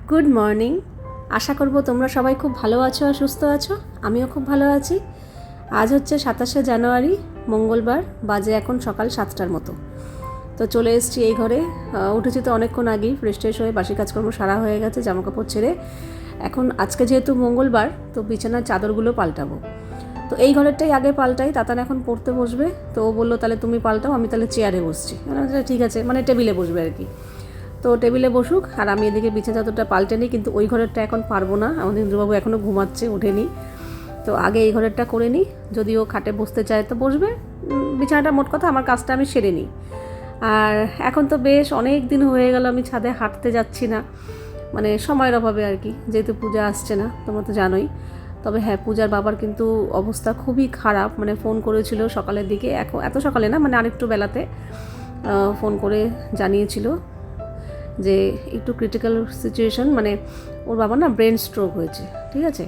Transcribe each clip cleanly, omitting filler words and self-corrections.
Good morning. আশা করব তোমরা সবাই খুব ভালো আছো আর সুস্থ আছো। আমিও খুব ভালো আছি। আজ হচ্ছে 27শে জানুয়ারি, মঙ্গলবার। বাজে এখন সকাল 7টার মতো। তো চলে এসেছি এই ঘরে। উঠেছি তো অনেকক্ষণ আগেই, ফ্রেশ ট্রেশ হয়ে বাসি কাজকর্ম সারা হয়ে গেছে, জামাকাপড় ছেড়ে এখন আজকে যেহেতু মঙ্গলবার, তো বিছানার চাদরগুলো পাল্টাবো। তো এই ঘরেরটাই আগে পাল্টাই, তাতান এখন পড়তে বসবে। তো ও বললো তাহলে তুমি পাল্টাও, আমি তাহলে চেয়ারে বসছি। ঠিক আছে, মানে টেবিলে বসবে আর কি। তো টেবিলে বসুক আর আমি এদিকে বিছানা চাদরটা পাল্টে নিই। কিন্তু ওই ঘরেরটা এখন পারবো না, আমাদের ইন্দ্রবাবু এখনও ঘুমাচ্ছে, ওঠেনি। তো আগে এই ঘরেরটা করে নিই। যদি ও খাটে বসতে চায় তো বসবে, বিছানাটা মোট কথা আমার কাজটা আমি সেরে নিই। আর এখন তো বেশ অনেক দিন হয়ে গেল আমি ছাদে হাঁটতে যাচ্ছি না, মানে সময়ের অভাবে আর কি, যেহেতু পূজা আসছে না, তোমরা তো জানোই। তবে হ্যাঁ, পূজার বাবার কিন্তু অবস্থা খুবই খারাপ, মানে ফোন করেছিল সকালের দিকে, এখন এত সকালে না, মানে আরেকটু বেলাতে ফোন করে জানিয়েছিল যে একটু ক্রিটিক্যাল সিচুয়েশন, মানে ওর বাবা না ব্রেন স্ট্রোক হয়েছে, ঠিক আছে।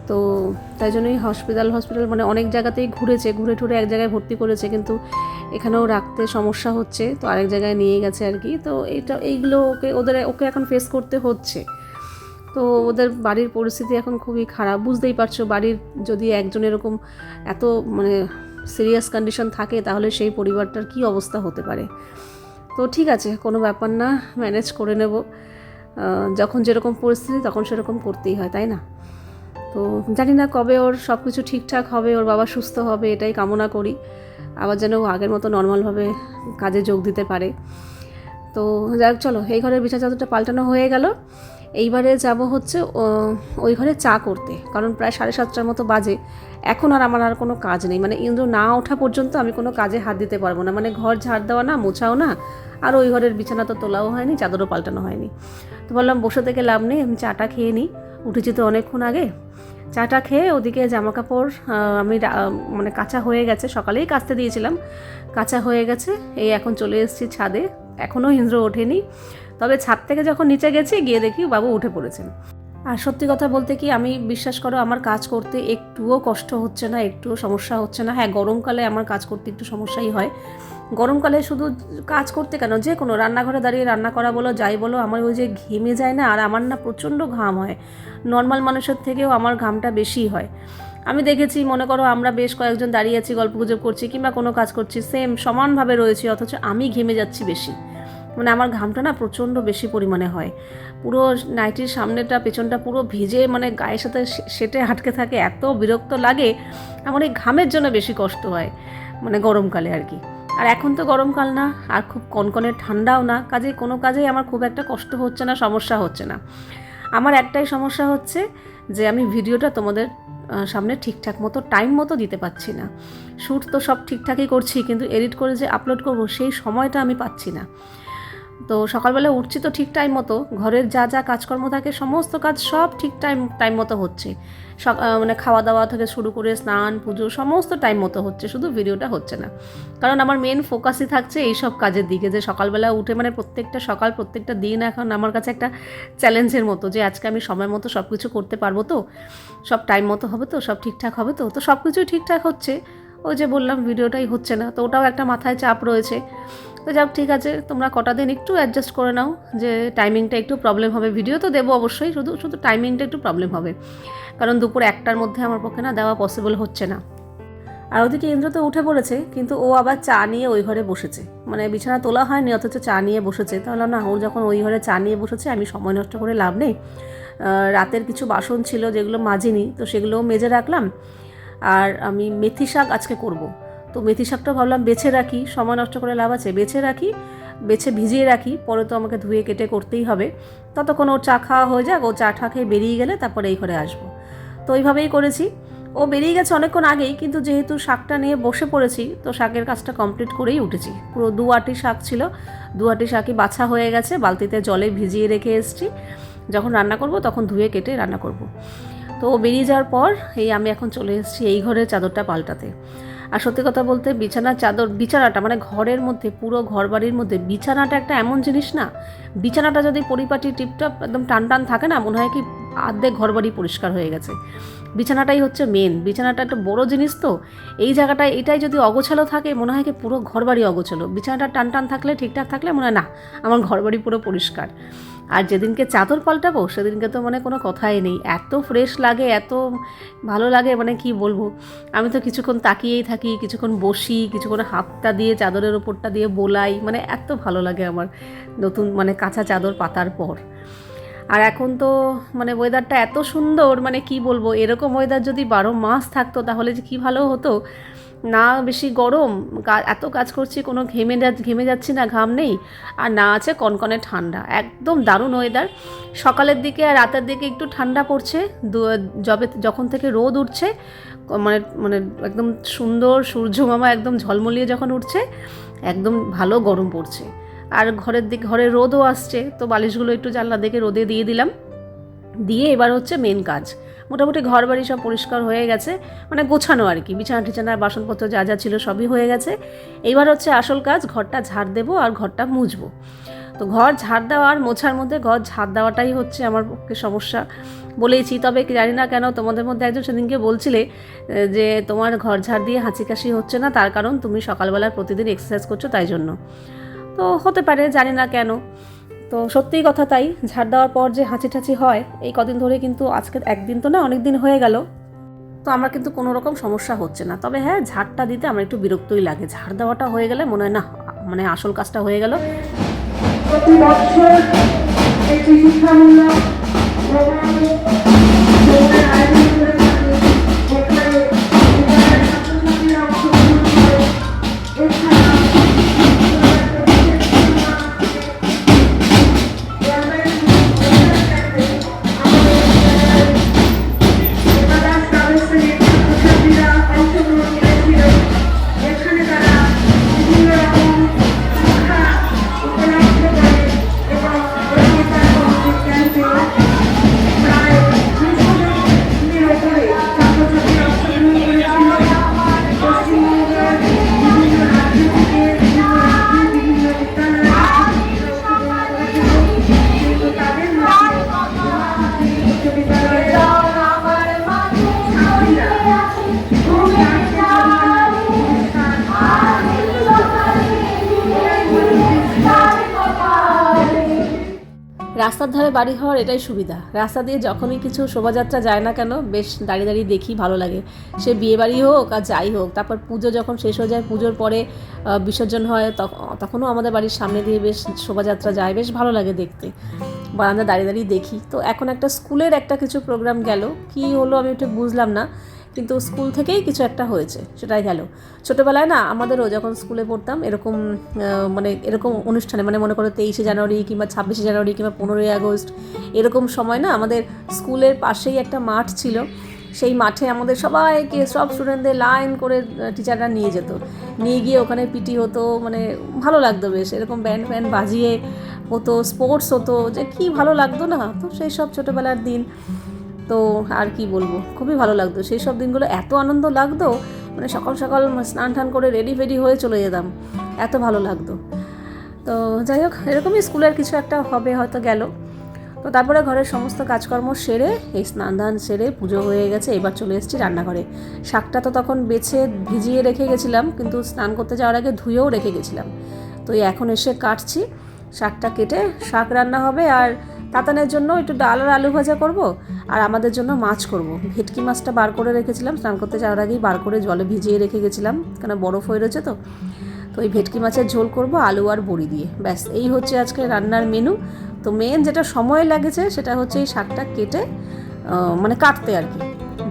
তো তাই জন্যই হসপিটাল মানে অনেক জায়গাতেই ঘুরেছে, ঘুরে টুরে এক জায়গায় ভর্তি করেছে, কিন্তু এখানেও রাখতে সমস্যা হচ্ছে, তো আরেক জায়গায় নিয়ে গেছে আর কি। তো এইগুলো ওকে এখন ফেস করতে হচ্ছে। তো ওদের বাড়ির পরিস্থিতি এখন খুবই খারাপ, বুঝতেই পারছো। বাড়ির যদি একজন এরকম এত মানে সিরিয়াস কন্ডিশন থাকে, তাহলে সেই পরিবারটার কী অবস্থা হতে পারে। তো ঠিক আছে, কোনো ব্যাপার না, ম্যানেজ করে নেব। যখন যেরকম পরিস্থিতি তখন সেরকম করতেই হয়, তাই না? তো জানি না কবে ওর সব কিছু ঠিকঠাক হবে, ওর বাবা সুস্থ হবে, এটাই কামনা করি। আবার যেন ও আগের মতো নর্মালভাবে কাজে যোগ দিতে পারে। তো যাই হোক, চলো, এই ঘরের বিছানা চাদরটা পাল্টানো হয়ে গেল। এইবারে যাব হচ্ছে ওই ঘরে চা করতে, কারণ প্রায় 7:30টার মতো বাজে। এখন আর আমার আর কোনো কাজ নেই, মানে ইন্দ্র না ওঠা পর্যন্ত আমি কোনো কাজে হাত দিতে পারবো না, মানে ঘর ঝাড় দেওয়া না, মোছাও না, আর ওই ঘরের বিছানা তো তোলাও হয়নি, চাদরও পাল্টানো হয়নি। তো বললাম বসে থেকে লাভ নেই, আমি চাটা খেয়ে নিই, উঠেছি তো অনেকক্ষণ আগে। চাটা খেয়ে ওদিকে জামাকাপড় আমি মানে কাঁচা হয়ে গেছে, সকালেই কাচতে দিয়েছিলাম, কাঁচা হয়ে গেছে। এই এখন চলে এসেছি ছাদে, এখনও ইন্দ্র ওঠেনি। তবে ছাদ থেকে যখন নিচে গেছি, গিয়ে দেখি বাবু উঠে পড়েছেন। আর সত্যি কথা বলতে কি, আমি বিশ্বাস করো আমার কাজ করতে একটুও কষ্ট হচ্ছে না, একটুও সমস্যা হচ্ছে না। হ্যাঁ, গরমকালে আমার কাজ করতে একটু সমস্যাই হয়। গরমকালে শুধু কাজ করতে কেন, যে কোনো রান্নাঘরে দাঁড়িয়ে রান্না করা বলো, যাই বলো, আমার ওই যে ঘেমে যায় না, আর আমার না প্রচণ্ড ঘাম হয়। নর্মাল মানুষের থেকেও আমার ঘামটা বেশি হয়। আমি দেখেছি, মনে করো আমরা বেশ কয়েকজন দাঁড়িয়ে আছি, গল্পগুজব করছি কিংবা কোনো কাজ করছি, সেম সমানভাবে রয়েছি, অথচ আমি ঘেমে যাচ্ছি বেশি। মানে আমার ঘামটা না প্রচণ্ড বেশি পরিমাণে হয়, পুরো নাইটির সামনেটা পেছনটা পুরো ভিজে, মানে গায়ের সাথে সেটে আটকে থাকে, এত বিরক্ত লাগে। আমার এই ঘামের জন্য বেশি কষ্ট হয়, মানে গরমকালে আর কি। আর এখন তো গরমকাল না, আর খুব কনকনে ঠান্ডাও না, কাজেই কোনো কাজেই আমার খুব একটা কষ্ট হচ্ছে না, সমস্যা হচ্ছে না। আমার একটাই সমস্যা হচ্ছে যে আমি ভিডিওটা তোমাদের সামনে ঠিকঠাক মতো টাইম মতো দিতে পারছি না। শ্যুট তো সব ঠিকঠাকই করছি, কিন্তু এডিট করে যে আপলোড করব সেই সময়টা আমি পাচ্ছি না। তো সকালবেলা উঠছি তো ঠিক টাইম মতো, ঘরের যা যা কাজকর্ম থাকে সমস্ত কাজ সব ঠিক টাইম মতো হচ্ছে, মানে খাওয়া দাওয়া থেকে শুরু করে স্নান পুজো সমস্ত টাইম মতো হচ্ছে, শুধু ভিডিওটা হচ্ছে না। কারণ আমার মেন ফোকাসই থাকছে এই সব কাজের দিকে, যে সকালবেলা উঠে মানে প্রত্যেকটা সকাল প্রত্যেকটা দিন এখন আমার কাছে একটা চ্যালেঞ্জের মতো, যে আজকে আমি সময় মতো সব কিছু করতে পারবো তো, সব টাইম মতো হবে তো, সব ঠিকঠাক হবে তো। তো সব কিছুই ঠিকঠাক হচ্ছে, ওই যে বললাম ভিডিওটাই হচ্ছে না, তো ওটাও একটা মাথায় চাপ রয়েছে। তো যাক, ঠিক আছে, তোমরা কটা দিন একটু অ্যাডজাস্ট করে নাও, যে টাইমিংটা একটু প্রবলেম হবে। ভিডিও তো দেবো অবশ্যই, শুধু শুধু টাইমিংটা একটু প্রবলেম হবে, কারণ দুপুর 1টার মধ্যে আমার পক্ষে না দেওয়া পসিবল হচ্ছে না। আর ওদিকে ইন্দ্র তো উঠে পড়েছে, কিন্তু ও আবার চা নিয়ে ওই ঘরে বসেছে, মানে বিছানা তোলা হয়নি অথচ চা নিয়ে বসেছে। তাহলে না, ওর যখন ওই ঘরে চা নিয়ে বসেছে, আমি সময় নষ্ট করে লাভ নেই। রাতের কিছু বাসন ছিল যেগুলো মাজিনি, তো সেগুলোও মেজে রাখলাম। আর আমি মেথি শাক আজকে করব, তো মেথি শাকটা ভাবলাম বেছে রাখি, সময় নষ্ট করে লাভ আছে, বেছে রাখি, বেছে ভিজিয়ে রাখি, পরে তো আমাকে ধুয়ে কেটে করতেই হবে। ততক্ষণ ওর চা খাওয়া হয়ে যাক, ও চা খেয়ে বেরিয়ে গেলে তারপরে এই ঘরে আসবো। তো ওইভাবেই করেছি। ও বেরিয়ে গেছে অনেকক্ষণ আগেই, কিন্তু যেহেতু শাকটা নিয়ে বসে পড়েছি, তো শাকের কাজটা কমপ্লিট করেই উঠেছি। পুরো 2 আঁটি শাক ছিল, 2 আঁটি শাকই বাছা হয়ে গেছে, বালতিতে জলে ভিজিয়ে রেখে এসেছি, যখন রান্না করব তখন ধুয়ে কেটে রান্না করব। তো ও বেরিয়ে যাওয়ার পর আমি এখন চলে এসেছি এই ঘরের চাদরটা পাল্টাতে। আর সত্যি কথা বলতে, বিছানাটা মানে ঘরের মধ্যে, পুরো ঘর বাড়ির মধ্যে বিছানাটা একটা এমন জিনিস না, বিছানাটা যদি পরিপাটি টিপটপ একদম টান টান থাকে না, মনে হয় কি আর্ধেক ঘর বাড়ি পরিষ্কার হয়ে গেছে। বিছানাটাই হচ্ছে মেন, বিছানাটা একটা বড় জিনিস, তো এই জায়গাটায় এটাই যদি অগোছালো থাকে, মনে হয় কি পুরো ঘর বাড়ি অগোছালো। বিছানাটা টান টান থাকলে, ঠিকঠাক থাকলে মনে হয় না আমার ঘর বাড়ি পুরো পরিষ্কার। আর যেদিনকে চাদর পাল্টাবো সেদিনকে তো মানে কোনো কথাই নেই, এত ফ্রেশ লাগে, এত ভালো লাগে, মানে কি বলবো। আমি তো কিছুক্ষণ তাকিয়েই থাকি, কিছুক্ষণ বসি, কিছুক্ষণ হাতটা দিয়ে চাদরের ওপরটা দিয়ে বোলাই, মানে এত ভালো লাগে আমার নতুন মানে কাঁচা চাদর পাতার পর। আর এখন তো মানে ওয়েদারটা এত সুন্দর, মানে কি বলবো, এরকম ওয়েদার যদি 12 মাস থাকতো তাহলে যে কী ভালো হতো। না বেশি গরম, এত কাজ করছি কোনো ঘেমে যাচ্ছি না, ঘাম নেই, আর না আছে কনকনে ঠান্ডা, একদম দারুণ ওয়েদার। সকালের দিকে আর রাতের দিকে একটু ঠান্ডা পড়ছে, যখন থেকে রোদ উঠছে, মানে মানে একদম সুন্দর সূর্যমামা একদম ঝলমলিয়ে যখন উঠছে, একদম ভালো গরম পড়ছে। আর ঘরে রোদও আসছে, তো বালিশগুলো একটু জানলা দিকে রোদে দিয়ে দিলাম, দিয়ে এবার হচ্ছে মেন কাজ। মোটামুটি ঘর বাড়ি সব পরিষ্কার হয়ে গেছে, মানে গোছানো আর কি, বিছানা টিছানা বাসনপত্র যা যা ছিল সবই হয়ে গেছে। এইবার হচ্ছে আসল কাজ, ঘরটা ঝাড় দেবো আর ঘরটা মুছবো। তো ঘর ঝাড় দেওয়া আর মোছার মধ্যে ঘর ঝাড় দেওয়াটাই হচ্ছে আমার পক্ষে সমস্যা বলেইছি। তবে জানি না কেন তোমাদের মধ্যে একজন সেদিনকে বলছিলে যে তোমার ঘর ঝাড় দিয়ে হাঁচি কাশি হচ্ছে না, তার কারণ তুমি সকালবেলা প্রতিদিন এক্সারসাইজ করছো তাই জন্য। তো হতে পারে, জানি না কেন। তো সত্যিই কথা তাই, ঝাড় দেওয়ার পর যে হাঁচি টাচি হয় এই কদিন ধরে, কিন্তু আজকে একদিন তো না, অনেক দিন হয়ে গেল, তো আমার কিন্তু কোনো রকম সমস্যা হচ্ছে না। তবে হ্যাঁ, ঝাড়টা দিতে আমার একটু বিরক্তই লাগে, ঝাড় দেওয়াটা হয়ে গেলে মনে হয় না মানে আসল কাজটা হয়ে গেল। প্রতি বছর একটি শিক্ষামূলক রাস্তার ধারে বাড়ি হওয়ার এটাই সুবিধা, রাস্তা দিয়ে যখনই কিছু শোভাযাত্রা যায় না কেন বেশ দাঁড়িয়ে দাঁড়িয়ে দেখি, ভালো লাগে। সে বিয়ে বাড়ি হোক আর যাই হোক, তারপর পুজো যখন শেষ হয়ে যায়, পুজোর পরে বিসর্জন হয়, তখনও আমাদের বাড়ির সামনে দিয়ে বেশ শোভাযাত্রা যায়, বেশ ভালো লাগে দেখতে, বারান্দা দাঁড়িয়ে দাঁড়িয়ে দেখি। তো এখন একটা স্কুলের একটা কিছু প্রোগ্রাম গেল, কি হলো আমি একটু বুঝলাম না, কিন্তু স্কুল থেকেই কিছু একটা হয়েছে, সেটাই গেল। ছোটোবেলায় না আমাদেরও যখন স্কুলে পড়তাম এরকম মানে এরকম অনুষ্ঠানে, মানে মনে করো 23শে জানুয়ারি কিংবা 26শে জানুয়ারি কিংবা 15ই আগস্ট, এরকম সময় না আমাদের স্কুলের পাশেই একটা মাঠ ছিল, সেই মাঠে আমাদের সবাইকে, সব স্টুডেন্টদের লাইন করে টিচাররা নিয়ে যেত, নিয়ে গিয়ে ওখানে পিটি হতো, মানে ভালো লাগতো বেশ, এরকম ব্যান্ড ফ্যান্ড বাজিয়ে হতো, স্পোর্টস হতো, যে কি ভালো লাগতো না। তো সেই সব ছোটোবেলার দিন, তো আর কি বলবো, খুবই ভালো লাগতো সেই সব দিনগুলো, এত আনন্দ লাগতো, মানে সকাল সকাল স্নান টান করে রেডি ফেডি হয়ে চলে যেতাম, এত ভালো লাগতো। তো যাই হোক, এরকমই স্কুলের কিছু একটা হবে হয়তো গেল। তো তারপরে ঘরের সমস্ত কাজকর্ম সেরে, এই স্নান দান সেরে পুজো হয়ে গেছে, এবার চলে এসেছি রান্নাঘরে। শাকটা তো তখন বেছে ভিজিয়ে রেখে গেছিলাম, কিন্তু স্নান করতে যাওয়ার আগে ধুয়েও রেখে গেছিলাম। তো এখন এসে কাটছি, শাকটা কেটে শাক রান্না হবে, আর তাতানের জন্য একটু ডাল আর আলু ভাজা করব, আর আমাদের জন্য মাছ করব। ভেটকি মাছটা বার করে রেখেছিলাম, স্নান করতে যাওয়ার আগেই বার করে জলে ভিজিয়ে রেখে গেছিলাম, কেন বরফ হয়ে রয়েছে তো। তো এই ভেটকি মাছের ঝোল করব আলু আর বড়ি দিয়ে, ব্যাস এই হচ্ছে আজকে রান্নার মেনু। তো মেন যেটা সময় লাগেছে সেটা হচ্ছে এই শাকটা কেটে মানে কাটতে আর কি।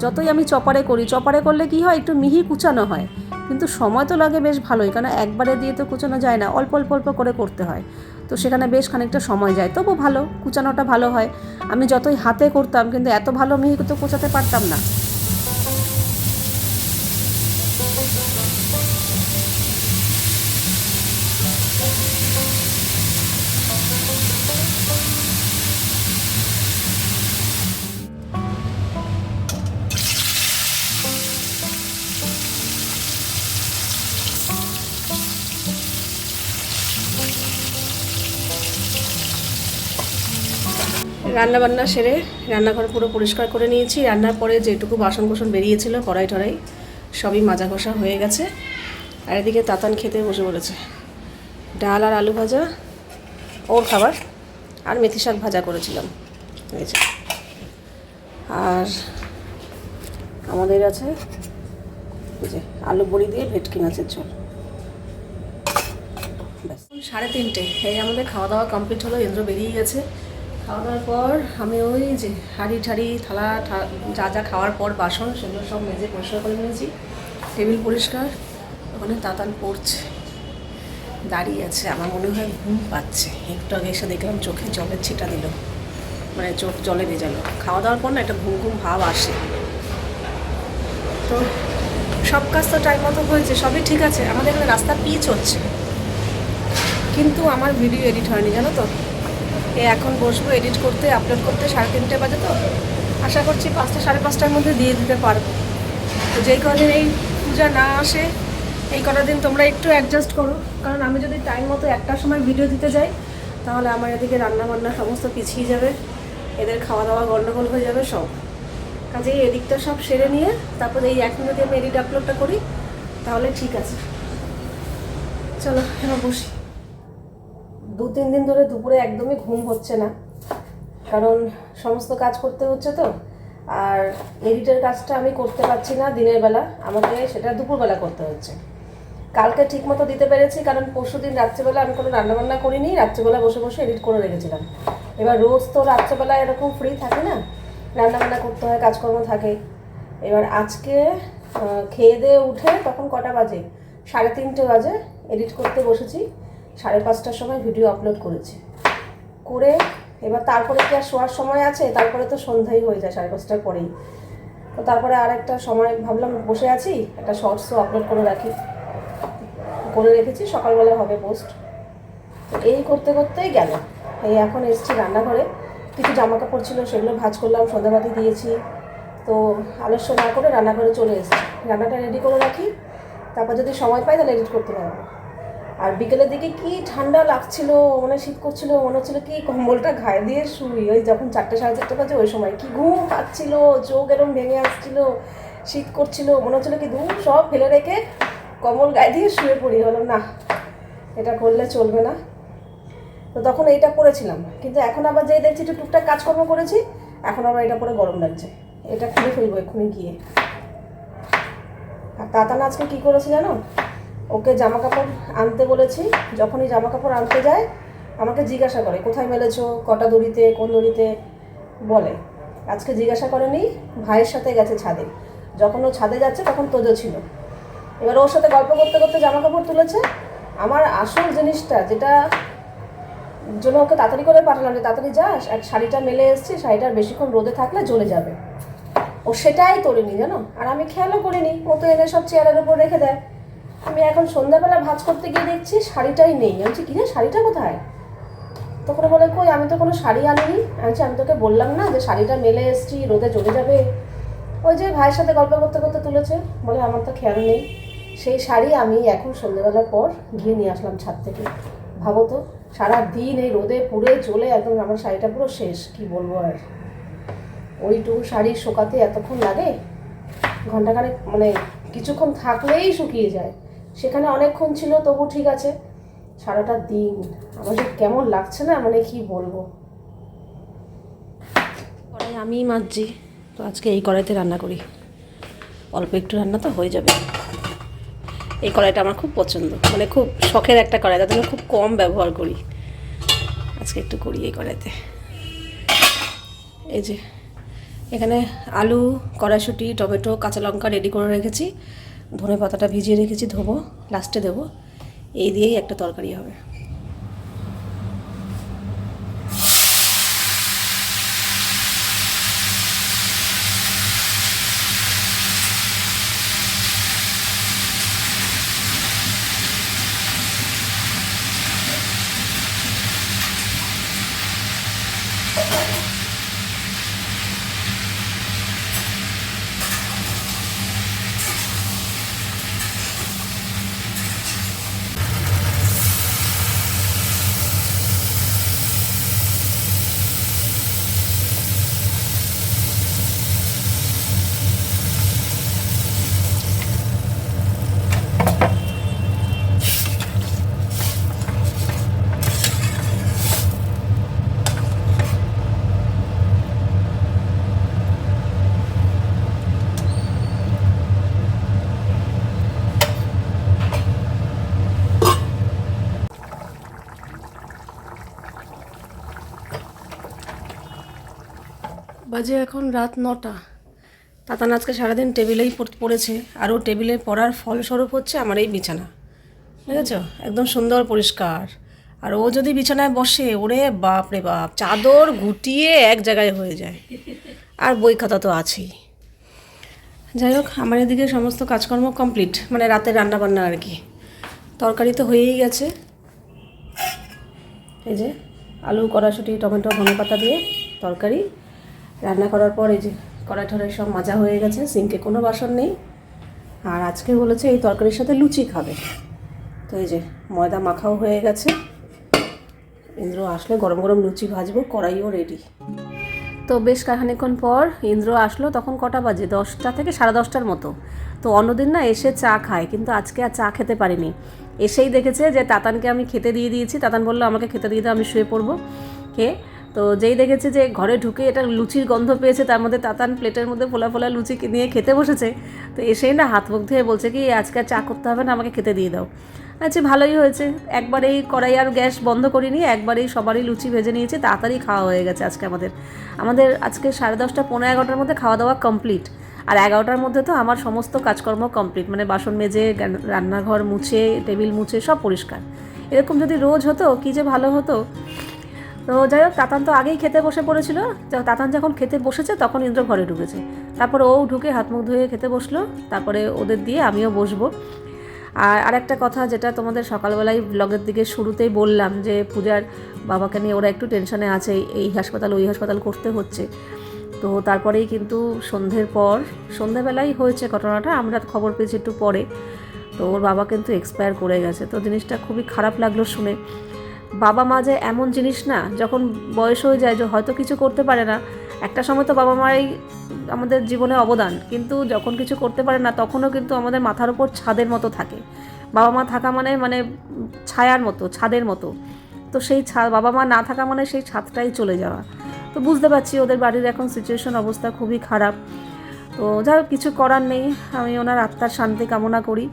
যতই আমি চপারে করি, চপারে করলে কি হয়, একটু মিহি কুচানো হয়, কিন্তু সময় তো লাগে বেশ ভালোই, কারণ একবারে দিয়ে তো কুচানো যায় না, অল্প অল্প অল্প করে করতে হয়, তো সেখানে বেশ খানিকটা সময় যায়, তবু ভালো কুচানোটা ভালো হয়। আমি যতই হাতে করতাম কিন্তু এত ভালো মিহি তো কুচাতে পারতাম না। রান্নাবান্না সেরে রান্নাঘর পুরো পরিষ্কার করে নিয়েছি, রান্নার পরে যেটুকু বাসন কোসন বেরিয়েছিল, কড়াই টড়াই সবই মাজা ঘষা হয়ে গেছে। আর এদিকে তাতান খেতে বসে পড়েছে, ডাল আর আলু ভাজা ওর খাবার, আর মেথি শাক ভাজা করেছিলাম, এই যে। আর আমাদের আছে এই যে আলু বড়ি দিয়ে ভেটকি মাছের ঝোল। ব্যাস 3:30, এই আমাদের খাওয়া দাওয়া কমপ্লিট হলো। ইন্দ্র বেরিয়ে গেছে। খাওয়া দাওয়ার পর আমি ওই যে হাঁড়ি ঠাড়ি থালা যা যা খাওয়ার পর বাসন সেগুলো সব মেজে পরিষ্কার করে নিয়েছি। টেবিল পরিষ্কার। ওখানে তাতান পড়ছে, দাঁড়িয়ে আছে। আমার মনে হয় ঘুম পাচ্ছে। একটু আগে এসে দেখলাম চোখে জলের ছিটা দিল, মানে চোখ জলে ভেজালো। খাওয়া দাওয়ার পর না একটা ঘুম ঘুম ভাব আসে। তো সব কাজ তো টাইম মতো হয়েছে, সবই ঠিক আছে। আমাদের এখানে রাস্তা পিচ হচ্ছে, কিন্তু আমার ভিডিও এডিট হয়নি, জানো তো। এখন বসবো এডিট করতে, আপলোড করতে 3:30 বাজে। তো আশা করছি 5টা 5:30টার মধ্যে দিয়ে দিতে পারবো। তো যেই কদিন এই পূজা না আসে, এই কটা দিন তোমরা একটু অ্যাডজাস্ট করো। কারণ আমি যদি টাইম মতো 1টার সময় ভিডিও দিতে যাই, তাহলে আমার এদিকে রান্নাবান্না সমস্ত পিছিয়ে যাবে, এদের খাওয়া দাওয়া গণ্ডগোল হয়ে যাবে সব। কাজেই এদিকটা সব সেরে নিয়ে তারপরে এই এখন যদি আমি এডিট আপলোডটা করি তাহলে ঠিক আছে। চলো এবার বসি। 2-3 দিন ধরে দুপুরে একদমই ঘুম হচ্ছে না, কারণ সমস্ত কাজ করতে হচ্ছে তো। আর এডিটের কাজটা আমি করতে পারছি না দিনের বেলা, আমাকে সেটা দুপুরবেলা করতে হচ্ছে। কালকে ঠিক মতো দিতে পেরেছি, কারণ পরশুদিন রাত্রেবেলা আমি কোনো রান্নাবান্না করিনি, রাত্রেবেলা বসে বসে এডিট করে রেখেছিলাম। এবার রোজ তো রাত্রেবেলা এরকম ফ্রি থাকে না, রান্নাবান্না করতে হয়, কাজকর্ম থাকে। এবার আজকে খেয়ে দিয়ে উঠে তখন কটা বাজে, 3:30 বাজে, এডিট করতে বসেছি। 5:30টার সময় ভিডিও আপলোড করেছি। করে এবার তারপরে কি আর শোয়ার সময় আছে? তারপরে তো সন্ধ্যাই হয়ে যায় 5:30টার পরেই। তো তারপরে আর একটা সময় ভাবলাম বসে আছি, একটা শর্টসও আপলোড করে রেখেছি, সকালবেলা হবে পোস্ট। তো এই করতে করতেই গেল। এই এখন এসেছি রান্নাঘরে, কিছু জামা কাপড় ছিল সেগুলো ভাঁজ করলাম, সন্ধ্যাবাতি দিয়েছি। তো আলস্য না করে রান্নাঘরে চলে এসেছি, রান্নাটা রেডি করে রাখি, তারপর যদি সময় পাই তাহলে এডিট করতে পারবো। আর বিকেলের দিকে কি ঠান্ডা লাগছিল, মানে শীত করছিল, মনে হচ্ছিলো কি কম্বলটা গায়ে দিয়ে শুই। ওই যখন 4টে 4:30 বাজে ওই সময় কি ঘুম পাচ্ছিল, চোখ এরম ভেঙে আসছিল, শীত করছিল, মনে হচ্ছিলো কি ধুম সব ফেলে রেখে কম্বল গায়ে দিয়ে শুয়ে পড়ি। হলো না, এটা করলে চলবে না। তো তখন এইটা করেছিলাম, কিন্তু এখন আবার যেই দেখছি একটু টুকটাক কাজকর্ম করেছি, এখন আবার এটা পরে গরম লাগছে। এটা খুলে ফেলবো এক্ষুনি গিয়ে। আর তাতানা আজকে কী করেছে জানো? ওকে জামা কাপড় আনতে বলেছি, যখনই জামা কাপড় আনতে যায় আমাকে জিজ্ঞাসা করে কোথায় মেলেছো, কটা দড়িতে, কোন দড়িতে বলে। আজকে জিজ্ঞাসা করেনি, ভাইয়ের সাথে গেছে ছাদে। যখন ও ছাদে যাচ্ছে তখন তোজো ছিল। এবার ওর সাথে গল্প করতে করতে জামা কাপড় তুলেছে। আমার আসল জিনিসটা, যেটা জন্য ওকে তাড়াতাড়ি করে পাঠালাম যে তাড়াতাড়ি যাস, এক শাড়িটা মেলে এসেছি, শাড়িটার বেশিক্ষণ রোদে থাকলে জ্বলে যাবে, ও সেটাই তোলেনি জানো। আর আমি খেয়ালও করিনি, ও তো এনে সব চেয়ারের উপর রেখে দেয়। আমি এখন সন্ধ্যাবেলা ভাঁজ করতে গিয়ে দেখছি শাড়িটাই নেই। আমি বলছি কিরে শাড়িটা কোথায়? তখন বলে কই আমি তো কোনো শাড়ি আনিনি। আমি তোকে বললাম না যে শাড়িটা মেলে এসেছি, রোদে জ্বলে যাবে। ওই যে ভাইয়ের সাথে গল্প করতে করতে তুলেছে, বলে আমার তো খেয়াল নেই। সেই শাড়ি আমি এখন সন্ধ্যাবেলার পর গিয়ে নিয়ে আসলাম ছাদ থেকে। ভাবো তো, সারাদিন এই রোদে পুড়ে চলে একদম আমার শাড়িটা পুরো শেষ। কি বলবো আর, ওইটুকু শাড়ি শোকাতে এতক্ষণ লাগে, ঘন্টাখানেক, মানে কিছুক্ষণ থাকলেই শুকিয়ে যায়। সেখানে অনেকক্ষণ ছিল তবু ঠিক আছে, সারাটা দিন আমার যে কেমন লাগছে না, মানে কি বলবো। কড়াই আমিই মাজছি, তো আজকে এই কড়াইতে রান্না করি। অল্প একটু রান্না তো হয়ে যাবে। এই কড়াইটা আমার খুব পছন্দ, মানে খুব শখের একটা কড়াই, তার জন্য খুব কম ব্যবহার করি। আজকে একটু করি এই কড়াইতে। এই যে এখানে আলু, কড়াইশুঁটি, টমেটো, কাঁচা লঙ্কা রেডি করে রেখেছি। ধনে পাতাটা ভিজিয়ে রেখেছি, ধোবো, লাস্টে দেবো। এই দিয়েই একটা তরকারি হবে। বাজে এখন রাত 9টা। তাতান আজকে সারাদিন টেবিলেই পড়েছে, আর ও টেবিলে পড়ার ফলস্বরূপ হচ্ছে আমার এই বিছানা, বুঝেছ? একদম সুন্দর পরিষ্কার। আর ও যদি বিছানায় বসে, ওরে বাপ রে বাপ, চাদর গুটিয়ে এক জায়গায় হয়ে যায়। আর বই খাতা তো আছেই। যাই হোক, আমার এদিকে সমস্ত কাজকর্ম কমপ্লিট, মানে রাতের রান্নাবান্না আর কি। তরকারি তো হয়েই গেছে, এই যে আলু, কড়াশুঁটি, টমেটো, ধনেপাতা দিয়ে তরকারি রান্না করার পর এই যে কড়াই টড়াই সব মাজা হয়ে গেছে, সিঙ্কে কোনো বাসন নেই। আর আজকে বলেছে এই তরকারির সাথে লুচি খাবে, তো এই যে ময়দা মাখাও হয়ে গেছে। ইন্দ্র আসলে গরম গরম লুচি ভাজবো, কড়াইও রেডি। তো বেশ খানিকক্ষণ পর ইন্দ্র আসলো, তখন কটা বাজে, 10টা থেকে 10:30টার মতো। তো অন্যদিন না এসে চা খায়, কিন্তু আজকে আর চা খেতে পারিনি। এসেই দেখেছে যে তাতানকে আমি খেতে দিয়ে দিয়েছি। তাতান বললো আমাকে খেতে দিয়ে দাও, আমি শুয়ে পড়বো খেয়ে। তো যেই দেখেছে যে ঘরে ঢুকে এটা লুচির গন্ধ পেয়েছে, তার মধ্যে তাতান প্লেটের মধ্যে ফোলা ফোলা লুচি নিয়ে খেতে বসেছে। তো এসেই না হাত মুখ ধুয়ে বলছে কি আজকে আর চা করতে হবে না, আমাকে খেতে দিয়ে দাও। আচ্ছা, ভালোই হয়েছে, একবারেই কড়াই আর গ্যাস বন্ধ করিনি, একবারেই সবারই লুচি ভেজে নিয়েছি, তাড়াতাড়ি খাওয়া হয়ে গেছে আজকে আমাদের আজকে 10:30, 11:15 মধ্যে খাওয়া দাওয়া কমপ্লিট। আর 11টার মধ্যে তো আমার সমস্ত কাজকর্ম কমপ্লিট, মানে বাসন মেজে, রান্নাঘর মুছে, টেবিল মুছে সব পরিষ্কার। এরকম যদি রোজ হতো কী যে ভালো হতো। তো যাই হোক, তাতান তো আগেই খেতে বসে পড়েছিল। তাতান যখন খেতে বসেছে তখন ইন্দ্র ঘরে ঢুকেছে, তারপর ও ঢুকে হাত মুখ ধুয়ে খেতে বসলো, তারপরে ওদের দিয়ে আমিও বসবো। আর আরেকটা কথা, যেটা তোমাদের সকালবেলায় ব্লগের দিকে শুরুতেই বললাম, যে পূজার বাবাকে নিয়ে ওরা একটু টেনশনে আছে, এই হাসপাতাল ওই হাসপাতাল করতে হচ্ছে। তো তারপরেই কিন্তু সন্ধেবেলাই হয়েছে ঘটনাটা, আমরা খবর পেয়েছি একটু পরে। তো ওর বাবা কিন্তু এক্সপায়ার করে গেছে। তো জিনিসটা খুবই খারাপ লাগলো শুনে। বাবা মা যে এমন জিনিস না, যখন বয়স হয়ে যায় যে হয়তো কিছু করতে পারে না, একটা সময় তো বাবা মাই আমাদের জীবনে অবদান, কিন্তু যখন কিছু করতে পারে না তখনও কিন্তু আমাদের মাথার উপর ছাদের মতো থাকে। বাবা মা থাকা মানে ছায়ার মতো, ছাদের মতো। তো সেই বাবা মা না থাকা মানে সেই ছাদটাই চলে যাওয়া। তো বুঝতে পারছি ওদের বাড়ির এখন সিচুয়েশন, অবস্থা খুবই খারাপ। তো যা কিছু করার নেই, আমি ওনার আত্মার শান্তি কামনা করি,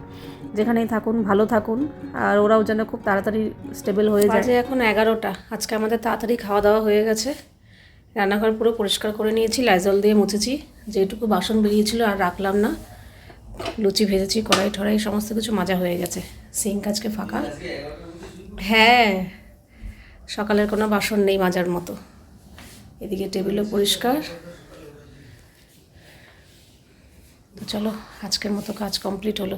যেখানেই থাকুন ভালো থাকুন, আর ওরাও যেন খুব তাড়াতাড়ি স্টেবল হয়ে যায়। বাজে এখন 11টা। আজকে আমাদের তাড়াতাড়ি খাওয়া দাওয়া হয়ে গেছে, রান্নাঘর পুরো পরিষ্কার করে নিয়েছি, লাইজল দিয়ে মুছেছি, যেটুকু বাসন বেরিয়েছিল আর রাখলাম না। লুচি ভেজেছি, কড়াই ঠড়াই সমস্ত কিছু মাজা হয়ে গেছে, সিঙ্ক আজকে ফাঁকা। হ্যাঁ, সকালের কোনো বাসন নেই মাজার মতো। এদিকে টেবিলও পরিষ্কার। তো চলো, আজকের মতো কাজ কমপ্লিট হলো।